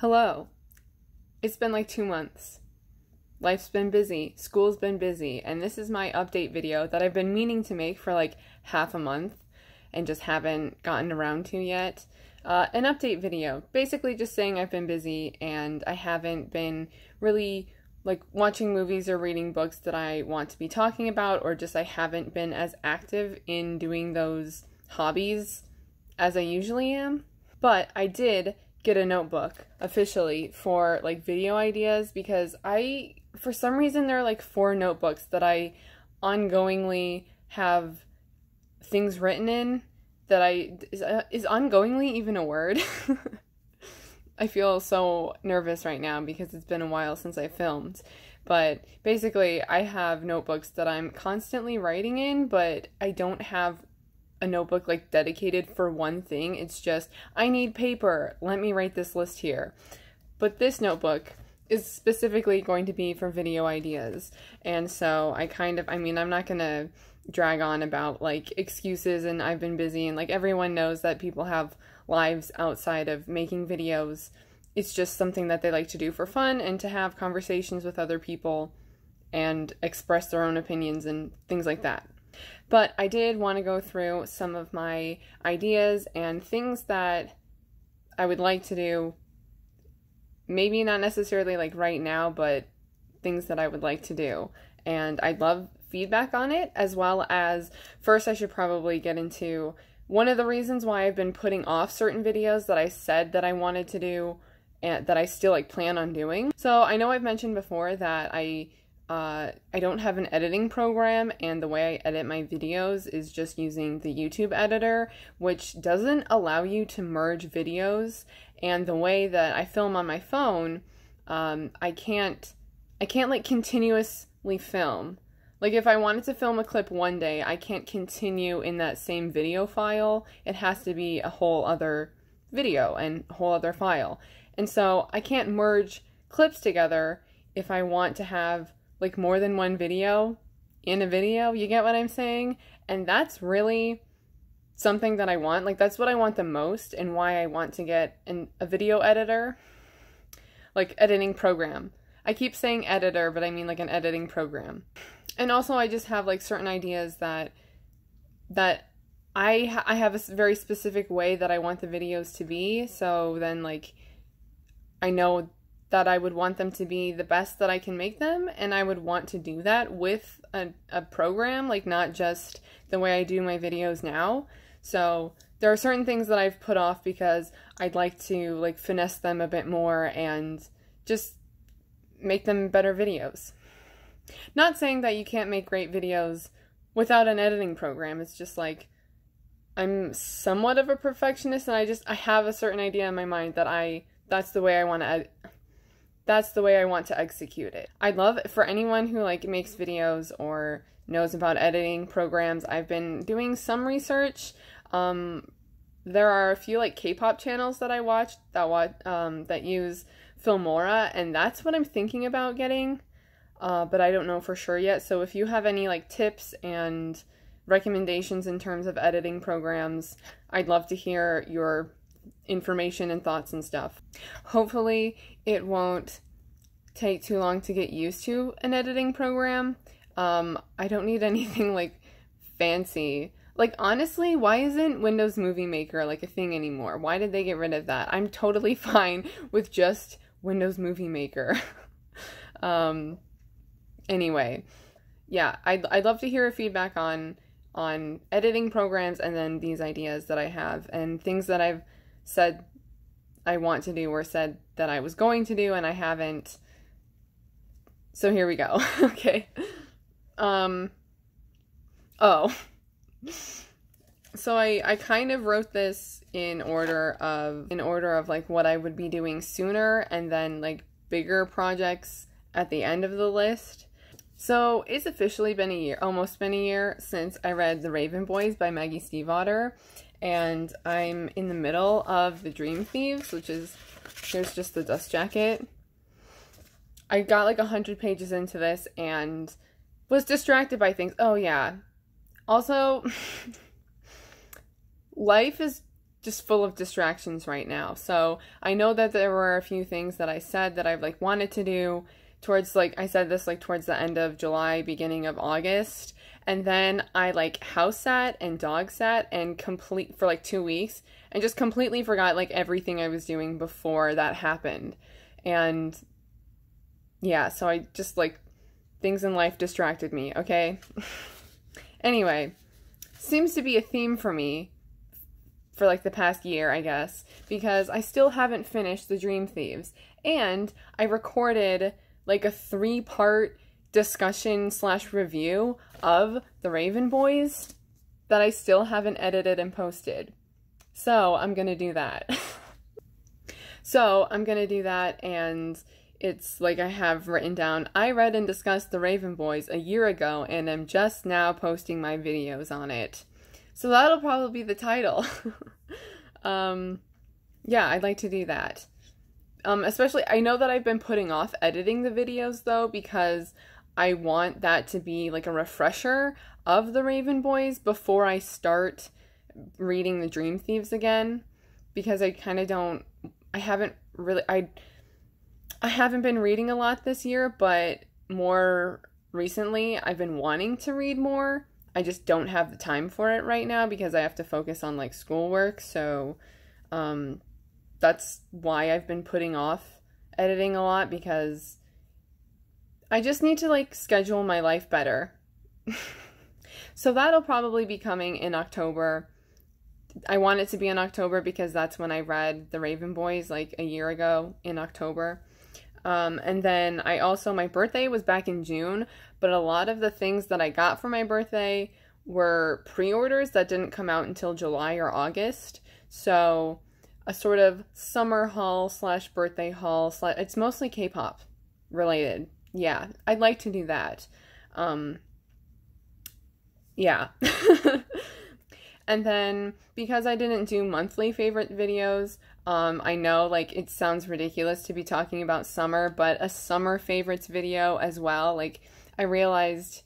Hello. It's been like 2 months. Life's been busy, school's been busy, and this is my update video that I've been meaning to make for like half a month and just haven't gotten around to yet. An update video, basically just saying I've been busy and I haven't been really like watching movies or reading books that I want to be talking about, or just I haven't been as active in doing those hobbies as I usually am. But I did get a notebook officially for like video ideas, because for some reason there are like 4 notebooks that I ongoingly have things written in that is ongoingly even a word? I feel so nervous right now because it's been a while since I filmed. But basically I have notebooks that I'm constantly writing in, but I don't have a notebook like dedicated for one thing. It's just, I need paper, let me write this list here. But this notebook is specifically going to be for video ideas. And so I'm not gonna drag on about like excuses and I've been busy, and like everyone knows that people have lives outside of making videos. It's just something that they like to do for fun and to have conversations with other people and express their own opinions and things like that. But I did want to go through some of my ideas and things that I would like to do, maybe not necessarily like right now, but things that I would like to do. And I'd love feedback on it, as well as, first I should probably get into one of the reasons why I've been putting off certain videos that I said that I wanted to do and that I still like plan on doing. So I know I've mentioned before that I don't have an editing program, and the way I edit my videos is just using the YouTube editor, which doesn't allow you to merge videos. And the way that I film on my phone, I can't like continuously film. Like if I wanted to film a clip one day, I can't continue in that same video file. It has to be a whole other video and a whole other file. And so I can't merge clips together if I want to have like more than one video in a video. You get what I'm saying? And that's really something that I want. Like that's what I want the most, and why I want to get a video editor, like editing program. I keep saying editor, but I mean like an editing program. And also I just have like certain ideas that I have a very specific way that I want the videos to be. So then like I know that I would want them to be the best that I can make them, and I would want to do that with a program, like not just the way I do my videos now. So there are certain things that I've put off because I'd like to like finesse them a bit more and just make them better videos. Not saying that you can't make great videos without an editing program. It's just like I'm somewhat of a perfectionist, and I have a certain idea in my mind that that's the way I want to execute it. I'd love for anyone who like makes videos or knows about editing programs. I've been doing some research. There are a few like K-pop channels that I watch that use Filmora, and that's what I'm thinking about getting. But I don't know for sure yet. So if you have any like tips and recommendations in terms of editing programs, I'd love to hear your information and thoughts and stuff. Hopefully it won't take too long to get used to an editing program. I don't need anything like fancy. Like honestly, why isn't Windows Movie Maker like a thing anymore? Why did they get rid of that? I'm totally fine with just Windows Movie Maker. Anyway, yeah, I'd love to hear feedback on editing programs, and then these ideas that I have and things that I've said I want to do or said that I was going to do and I haven't. So here we go. Okay. Oh. So I kind of wrote this in order of like what I would be doing sooner, and then like bigger projects at the end of the list. So it's officially been a year, almost been a year, since I read The Raven Boys by Maggie Stiefvater, and I'm in the middle of The Dream Thieves, which is, here's just the dust jacket. I got like 100 pages into this and was distracted by things. Oh yeah. Also, life is just full of distractions right now. So I know that there were a few things that I said that I've like wanted to do towards, like, I said this like towards the end of July, beginning of August. And then I like house sat and dog sat and for like 2 weeks and just completely forgot like everything I was doing before that happened. And yeah, so I just like, things in life distracted me, okay? Anyway, seems to be a theme for me for like the past year, I guess, because I still haven't finished The Dream Thieves. And I recorded like a 3-part discussion / review of The Raven Boys that I still haven't edited and posted. So I'm gonna do that. And it's like I have written down, I read and discussed The Raven Boys a year ago and am just now posting my videos on it. So that'll probably be the title. Yeah, I'd like to do that. Especially, I know that I've been putting off editing the videos though, because I want that to be like a refresher of The Raven Boys before I start reading The Dream Thieves again, because I kind of don't, I haven't been reading a lot this year, but more recently I've been wanting to read more. I just don't have the time for it right now because I have to focus on like schoolwork. So that's why I've been putting off editing a lot, because I just need to like schedule my life better. So that'll probably be coming in October. I want it to be in October because that's when I read The Raven Boys like a year ago in October. And then my birthday was back in June, but a lot of the things that I got for my birthday were pre-orders that didn't come out until July or August. So a sort of summer haul / birthday haul / it's mostly K-pop related. Yeah, I'd like to do that. Yeah. And then because I didn't do monthly favorite videos, I know like it sounds ridiculous to be talking about summer, but a summer favorites video as well. Like I realized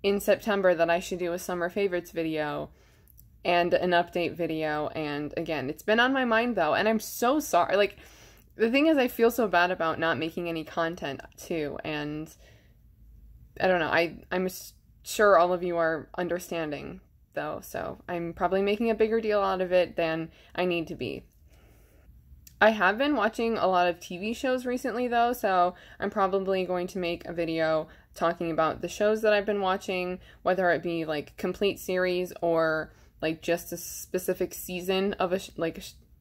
in September that I should do a summer favorites video and an update video. And again, it's been on my mind though, and I'm so sorry. Like the thing is, I feel so bad about not making any content too. And I don't know, I'm sure all of you are understanding though, so I'm probably making a bigger deal out of it than I need to be. I have been watching a lot of TV shows recently though, so I'm probably going to make a video talking about the shows that I've been watching, whether it be like complete series or like just a specific season of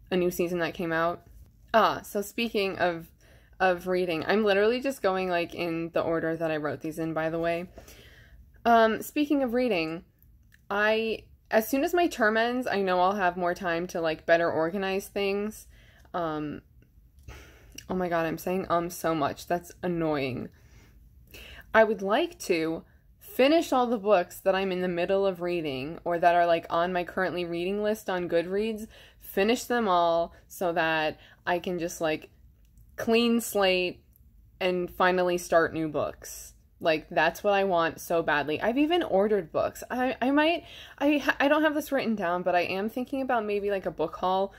a new season that came out. So speaking of reading, I'm literally just going like in the order that I wrote these in, by the way. Speaking of reading, as soon as my term ends, I know I'll have more time to like better organize things. Oh my god, I'm saying so much. That's annoying. I would like to finish all the books that I'm in the middle of reading or that are like on my currently reading list on Goodreads, finish them all so that I can just like clean slate and finally start new books. Like, that's what I want so badly. I've even ordered books. I don't have this written down, but I am thinking about maybe like a book haul.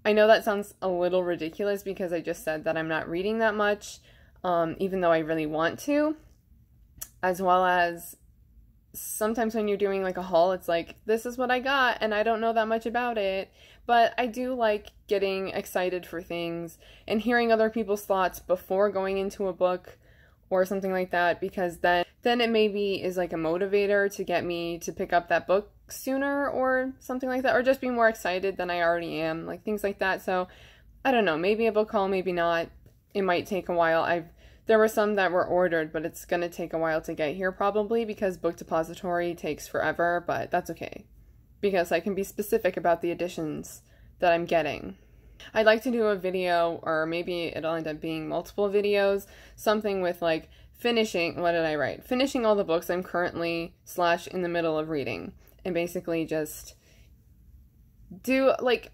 I know that sounds a little ridiculous because I just said that I'm not reading that much, even though I really want to. As well as sometimes when you're doing like a haul, it's like, this is what I got and I don't know that much about it. But I do like getting excited for things and hearing other people's thoughts before going into a book or something like that, because then it maybe is like a motivator to get me to pick up that book sooner or something like that, or just be more excited than I already am, like things like that. So I don't know, maybe a book haul, maybe not. It might take a while. There were some that were ordered, but it's gonna take a while to get here probably because Book Depository takes forever, but that's okay because I can be specific about the editions that I'm getting. I'd like to do a video, or maybe it'll end up being multiple videos, something with like finishing all the books I'm currently / in the middle of reading, and basically just do like,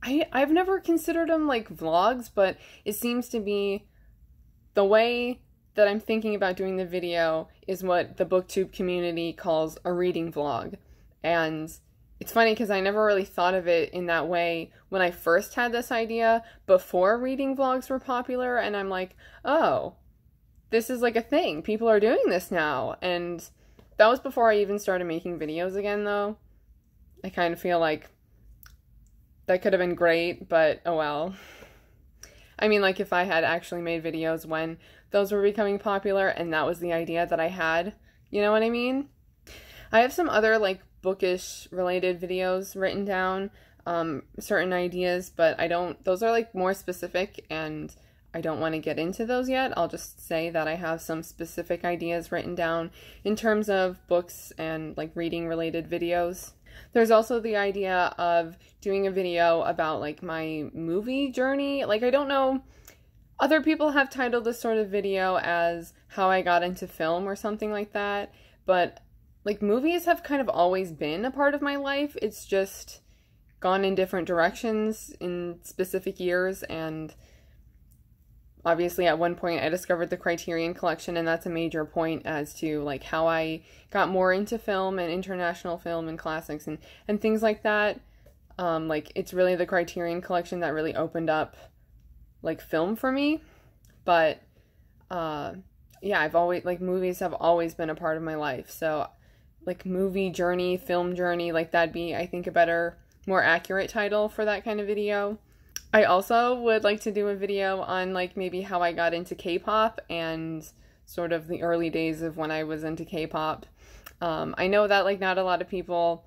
I've never considered them like vlogs, but it seems to be the way that I'm thinking about doing the video is what the BookTube community calls a reading vlog. And it's funny because I never really thought of it in that way when I first had this idea before reading vlogs were popular, and I'm like, oh, this is like a thing. People are doing this now. And that was before I even started making videos again, though. I kind of feel like that could have been great, but oh well. I mean, like, if I had actually made videos when those were becoming popular and that was the idea that I had, you know what I mean? I have some other, like, bookish related videos written down, certain ideas, but those are, like, more specific, and I don't want to get into those yet. I'll just say that I have some specific ideas written down in terms of books and, like, reading related videos. There's also the idea of doing a video about, like, my movie journey. Like, I don't know, other people have titled this sort of video as how I got into film or something like that, but, like, movies have kind of always been a part of my life. It's just gone in different directions in specific years, and obviously at one point I discovered the Criterion Collection, and that's a major point as to, like, how I got more into film and international film and classics and things like that. Like, it's really the Criterion Collection that really opened up, like, film for me. But yeah, I've always, like, movies have always been a part of my life. So, like, movie journey, film journey, like, that'd be, I think, a better, more accurate title for that kind of video. I also would like to do a video on, like, maybe how I got into K-pop and sort of the early days of when I was into K-pop. I know that, like, not a lot of people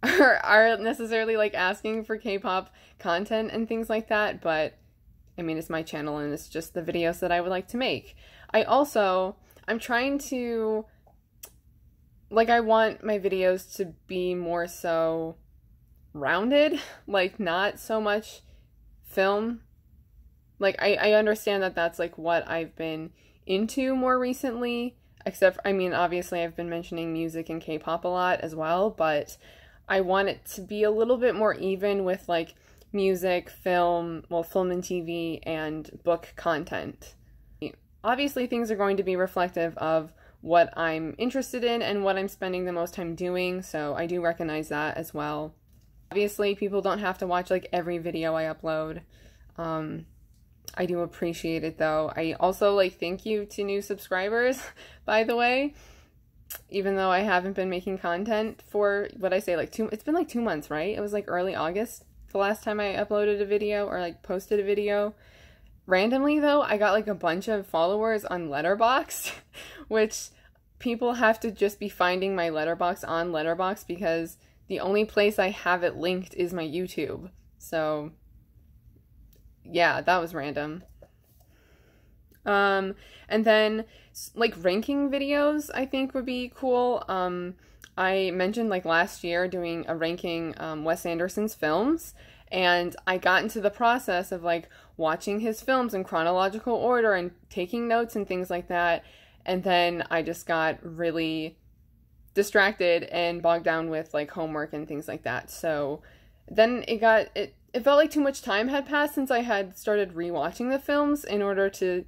are necessarily, like, asking for K-pop content and things like that, but I mean, it's my channel and it's just the videos that I would like to make. I'm trying to, like, I want my videos to be more so rounded, like, not so much film. Like, I understand that that's, like, what I've been into more recently, except, I mean, obviously I've been mentioning music and K-pop a lot as well, but I want it to be a little bit more even with, like, music, film, well, film and TV, and book content. Obviously, things are going to be reflective of what I'm interested in and what I'm spending the most time doing, so I do recognize that as well. Obviously, people don't have to watch, like, every video I upload. I do appreciate it, though. I also, like, thank you to new subscribers, by the way. Even though I haven't been making content for, what I say, like, it's been, like, 2 months, right? It was, like, early August the last time I uploaded a video or, like, posted a video. Randomly, though, I got, like, a bunch of followers on Letterboxd, which people have to just be finding my Letterboxd on Letterboxd because the only place I have it linked is my YouTube. So, yeah, that was random. And then, like, ranking videos, I think would be cool. I mentioned, like, last year doing a ranking Wes Anderson's films, and I got into the process of, like, watching his films in chronological order and taking notes and things like that, and then I just got really distracted and bogged down with, like, homework and things like that. So then it felt like too much time had passed since I had started rewatching the films in order to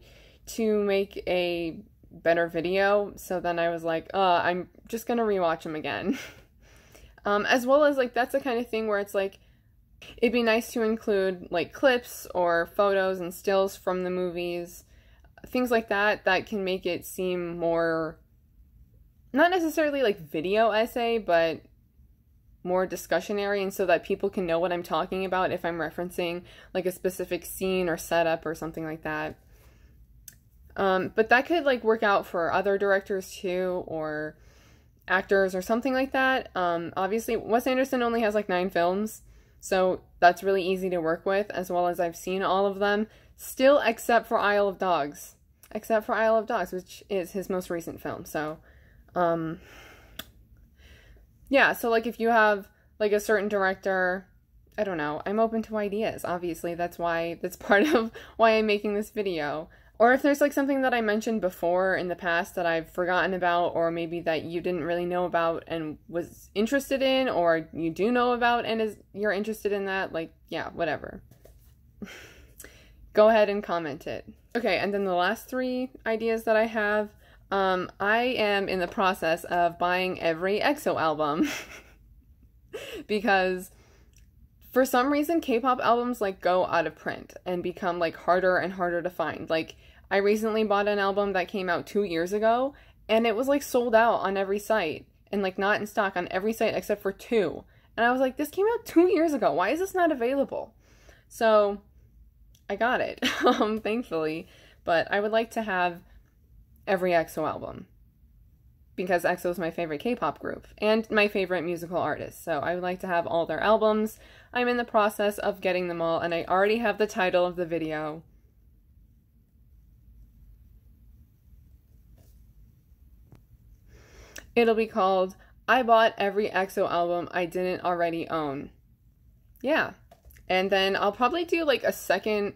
make a better video. So then I was like, I'm just gonna rewatch them again. As well as, like, that's the kind of thing where it's like, it'd be nice to include, like, clips or photos and stills from the movies, things like that, that can make it seem more, not necessarily like video essay, but more discussionary, and so that people can know what I'm talking about if I'm referencing, like, a specific scene or setup or something like that. But that could, like, work out for other directors too, or actors or something like that. Obviously, Wes Anderson only has, like, 9 films, so that's really easy to work with, as well as I've seen all of them, still except for Isle of Dogs. Except for Isle of Dogs, which is his most recent film, so, yeah, so, like, if you have, like, a certain director, I don't know, I'm open to ideas, obviously, that's part of why I'm making this video. Or if there's, like, something that I mentioned before in the past that I've forgotten about, or maybe that you didn't really know about and was interested in, or you do know about and you're interested in that, like, yeah, whatever. Go ahead and comment it. Okay, and then the last 3 ideas that I have, I am in the process of buying every EXO album. because for some reason K-pop albums like go out of print and become like harder and harder to find. Like I recently bought an album that came out 2 years ago and it was like sold out on every site and like not in stock on every site except for 2. And I was like, this came out 2 years ago. Why is this not available? So I got it, thankfully. But I would like to have every EXO album because EXO is my favorite K-pop group and my favorite musical artist. So I would like to have all their albums. I'm in the process of getting them all, and I already have the title of the video. It'll be called, I Bought Every EXO Album I Didn't Already Own. Yeah. And then I'll probably do like a second,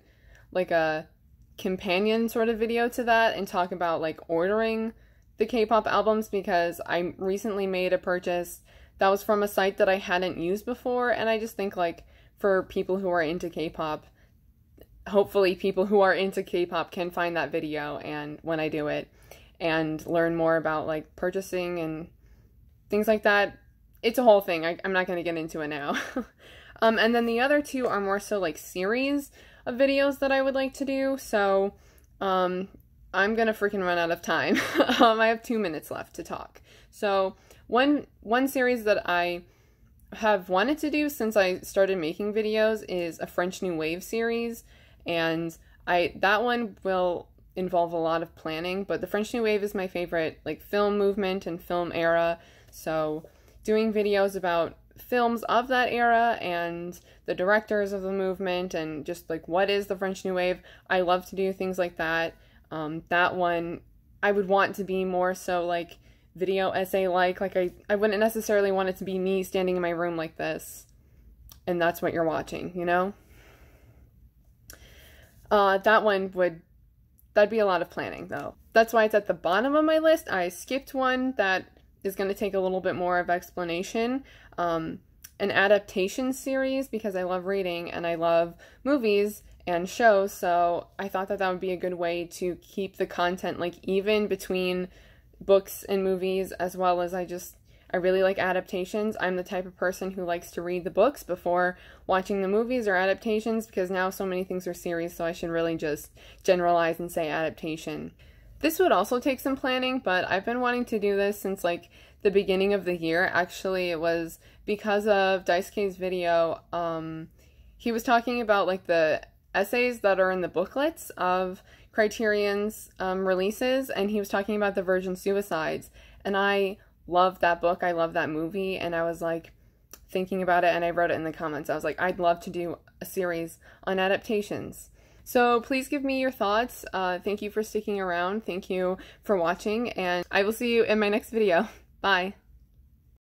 like a companion sort of video to that and talk about like ordering the K-pop albums, because I recently made a purchase that was from a site that I hadn't used before, and I just think like for people who are into K-pop, hopefully people who are into K-pop can find that video and when I do it and learn more about like purchasing and things like that. It's a whole thing. I'm not going to get into it now. And then the other 2 are more so like series of videos that I would like to do. So, I'm gonna freaking run out of time. I have 2 minutes left to talk. So one series that I have wanted to do since I started making videos is a French New Wave series, and that one will involve a lot of planning, but the French New Wave is my favorite like film movement and film era. So doing videos about films of that era and the directors of the movement and just like what is the French New Wave, I love to do things like that. That one, I would want to be more so like video essay-like. Like I wouldn't necessarily want it to be me standing in my room like this, and that's what you're watching, you know? That'd be a lot of planning, though. That's why it's at the bottom of my list. I skipped one that is going to take a little bit more of explanation. An adaptation series, because I love reading and I love movies and shows, so I thought that would be a good way to keep the content like even between books and movies, as well as I really like adaptations. I'm the type of person who likes to read the books before watching the movies or adaptations, because now so many things are series, so I should really just generalize and say adaptation. This would also take some planning, but I've been wanting to do this since like the beginning of the year. Actually, it was because of Daisuke's video. He was talking about like the essays that are in the booklets of Criterion's releases, and he was talking about the Virgin Suicides, and I love that book, I love that movie, and I was like thinking about it, and I wrote it in the comments. I was like, I'd love to do a series on adaptations. So please give me your thoughts. Thank you for sticking around, thank you for watching, and I will see you in my next video. Bye!